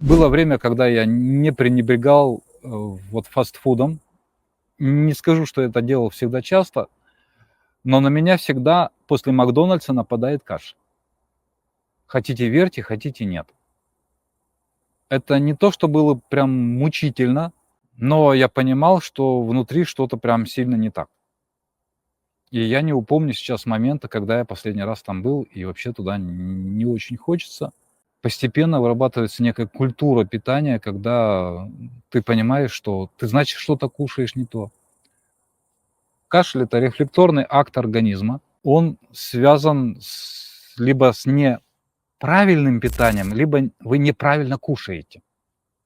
Было время, когда я не пренебрегал, вот фастфудом. Не скажу, что это делал всегда часто, но на меня всегда после "Макдональдса" нападает кашель. Хотите верьте, хотите нет. Это не то, что было прям мучительно, но я понимал, что внутри что-то прям сильно не так. И я не упомню сейчас момента, когда я последний раз там был, и вообще туда не очень хочется. Постепенно вырабатывается некая культура питания, когда ты понимаешь, что ты, значит, что-то кушаешь не то. Кашель — это рефлекторный акт организма. Он связан либо с неправильным питанием, либо вы неправильно кушаете.